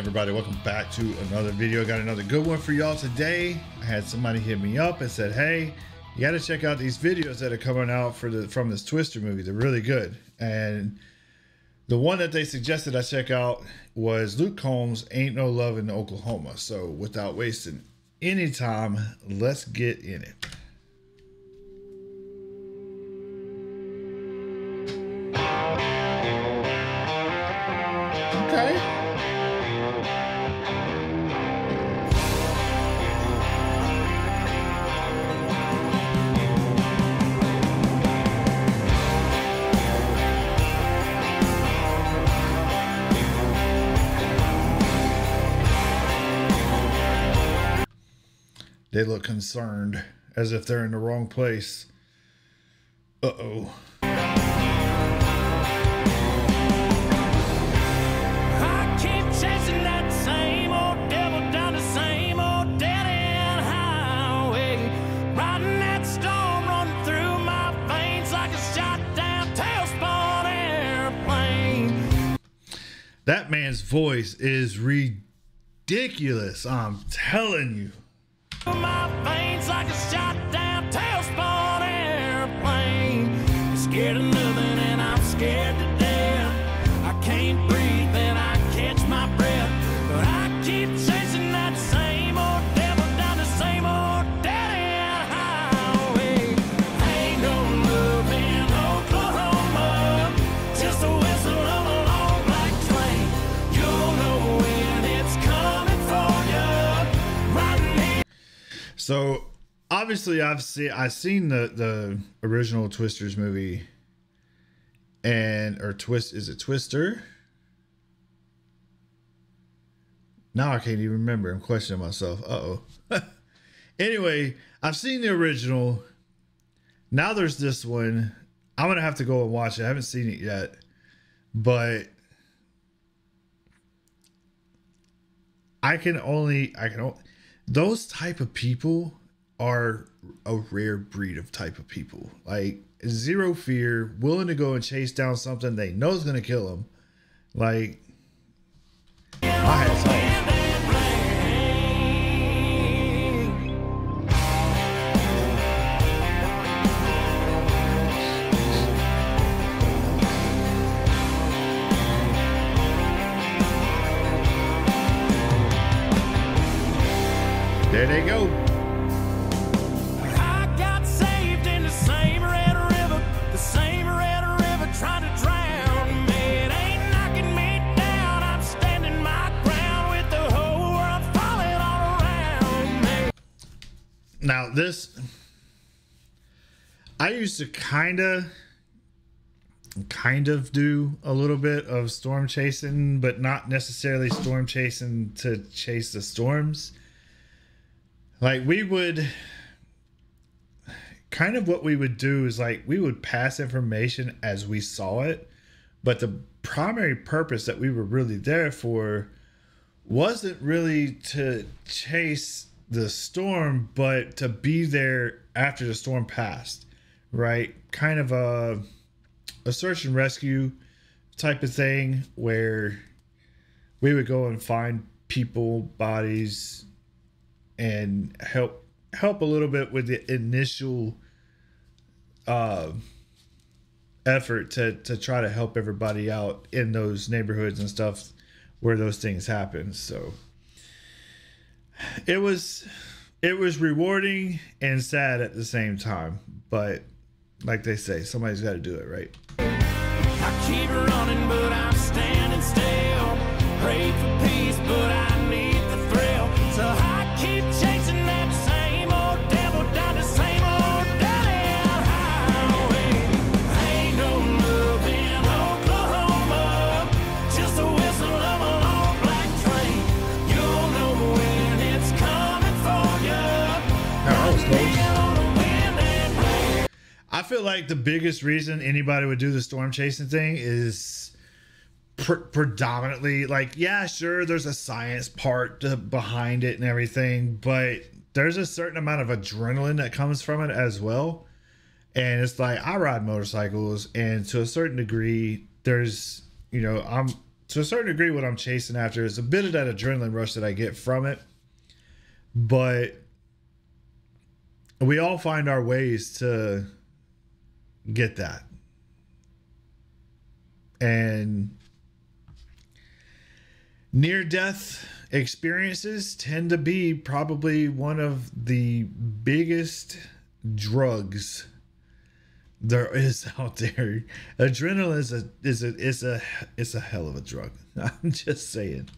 everybody, welcome back to another video. Got another good one for y'all today. I had somebody hit me up and said, hey, you got to check out these videos that are coming out from this Twister movie. They're really good. And the one that they suggested I check out was Luke Combs' Ain't No Love in Oklahoma. So without wasting any time, let's get in it. Okay. They look concerned, as if they're in the wrong place. Uh-oh. I keep chasing that same old devil down the same old dead-end highway, riding that storm running through my veins like a shot-down tailspun airplane. That man's voice is ridiculous, I'm telling you. My veins like a shot-down tailspun airplane. Scared of nothing and I'm scared to death. I can't breathe and I catch my breath, but I keep chasing that same old devil down the same old dead-end highway. Ain't no love in Oklahoma, just a whistle of a long black train. You'll know when it's coming for you. Riding in. So obviously I've seen the original Twisters movie, is it Twister? Now I can't even remember. I'm questioning myself. Uh-oh. Anyway, I've seen the original. Now there's this one. I'm gonna have to go and watch it. I haven't seen it yet, but those type of people are a rare breed of type of people. Like, zero fear, willing to go and chase down something they know is going to kill them. Like, I had some. There they go. I got saved in the same red river, trying to drown me. It ain't knocking me down. I'm standing my ground with the whole world falling all around me. Now this, I used to kind of do a little bit of storm chasing, but not necessarily storm chasing to chase the storms. Like, we would kind of, what we would do is, like, we would pass information as we saw it, but the primary purpose that we were really there for wasn't really to chase the storm, but to be there after the storm passed, right? Kind of a search and rescue type of thing, where we would go and find people, bodies, and help a little bit with the initial effort to try to help everybody out in those neighborhoods and stuff where those things happen. So it was rewarding and sad at the same time, but like they say, somebody's got to do it, right? I keep running, but I'm standing still. Pray for peace, but I need the thrill. So I keep chasing that same old devil down the same old dead-end highway. Ain't no love in Oklahoma, just a whistle of a long black train. You'll know when it's coming for you. That was close. I feel like the biggest reason anybody would do the storm chasing thing is predominantly, like, yeah, sure, there's a science part behind it and everything, but there's a certain amount of adrenaline that comes from it as well. And it's like, I ride motorcycles, and to a certain degree, there's, you know, I'm to a certain degree, what I'm chasing after is a bit of that adrenaline rush that I get from it. But we all find our ways to get that. And near-death experiences tend to be probably one of the biggest drugs there is out there. Adrenaline is a hell of a drug. I'm just saying.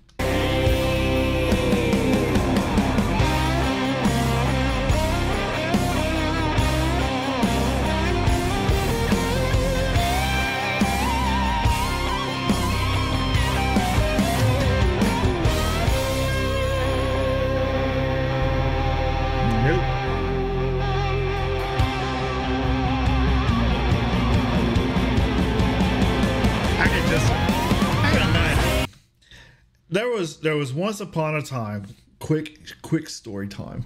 There was once upon a time, quick story time.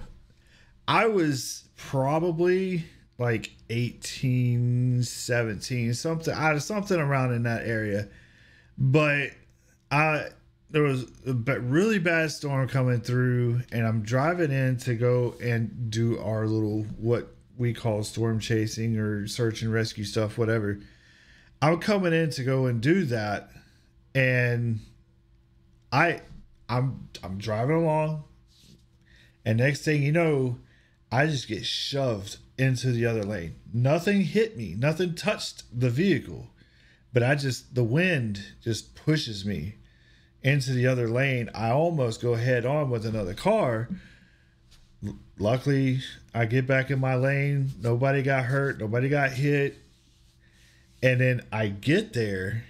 I was probably like 18, 17, something around in that area. But there was a really bad storm coming through, and I'm driving in to go and do our little, what we call storm chasing or search and rescue stuff, whatever. I'm coming in to go and do that, and I'm driving along, and next thing you know, I just get shoved into the other lane. Nothing hit me, nothing touched the vehicle, but the wind just pushes me into the other lane. I almost go head on with another car. Luckily, I get back in my lane. Nobody got hurt, nobody got hit. And then I get there,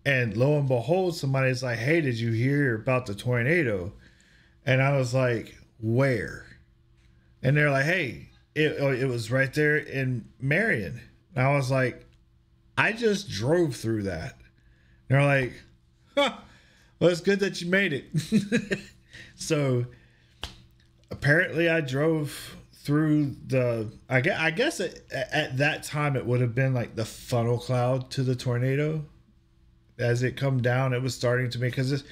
and lo and behold, somebody's like, "Hey, did you hear about the tornado?" And I was like, "Where?" And they're like, "Hey, it was right there in Marion." And I was like, "I just drove through that." And they're like, "Huh, well, it's good that you made it." So apparently I drove through I guess at that time it would have been like the funnel cloud to the tornado. As it come down, it was starting to make, because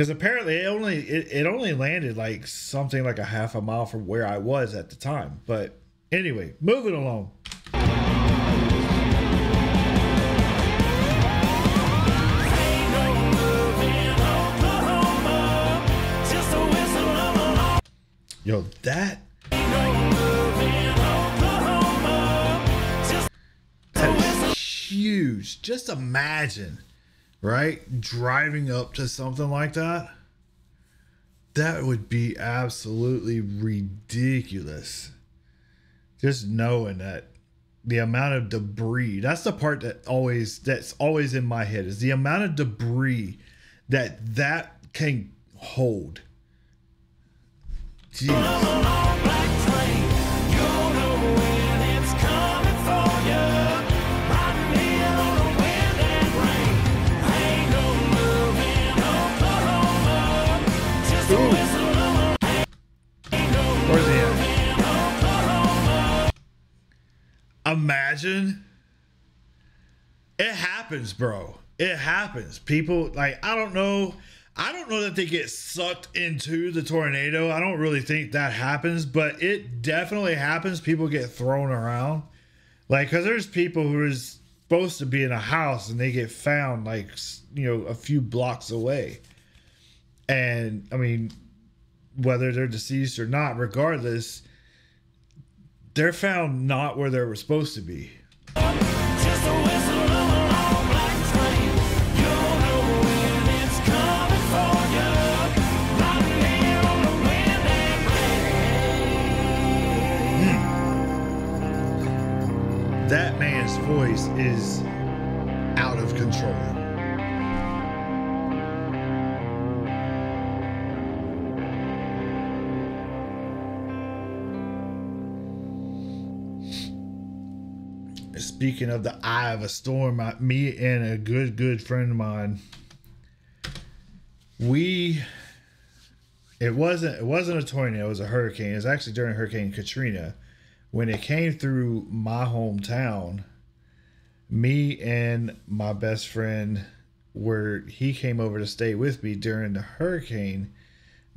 apparently it only landed like something like a half a mile from where I was at the time. But anyway, moving along. Yo, that is huge. Just imagine. Right? Driving up to something like that. That would be absolutely ridiculous. Just knowing that the amount of debris, that's the part that's always in my head, is the amount of debris that can hold. Jeez. Imagine. It happens, bro. It happens. People, like, I don't know that they get sucked into the tornado. I don't really think that happens, but it definitely happens. People get thrown around. Like, because there's people who are supposed to be in a house and they get found, like, a few blocks away. And, I mean, whether they're deceased or not, regardless, they're found not where they were supposed to be. That man's voice is out of control. Speaking of the eye of a storm, me and a good friend of mine, it wasn't a tornado, it was a hurricane. It was actually during Hurricane Katrina. When it came through my hometown, me and my best friend where he came over to stay with me during the hurricane,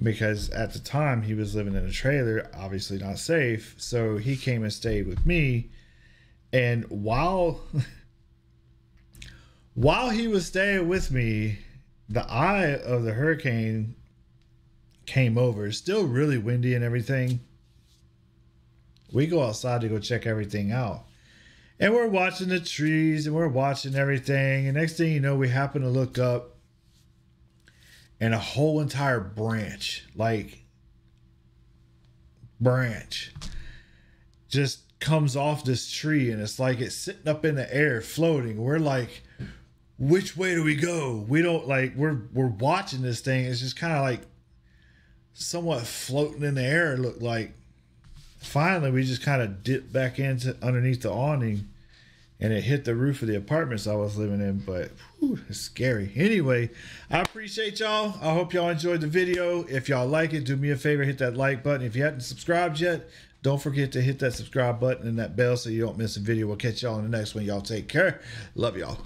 because at the time he was living in a trailer, obviously not safe. So he came and stayed with me. And while he was staying with me, the eye of the hurricane came over. It's still really windy and everything. We go outside to go check everything out. And we're watching the trees and we're watching everything. And next thing you know, we happen to look up, and a whole entire branch just comes off this tree, and it's like it's sitting up in the air floating. We're like, which way do we go? We don't like, we're watching this thing. It's just kind of like somewhat floating in the air, it looked like. Finally, we just kind of dipped back into underneath the awning, and it hit the roof of the apartments I was living in. But whew, it's scary. Anyway, I appreciate y'all. I hope y'all enjoyed the video. If y'all like it, do me a favor, hit that like button. If you haven't subscribed yet, don't forget to hit that subscribe button and that bell so you don't miss a video. We'll catch y'all in the next one. Y'all take care. Love y'all.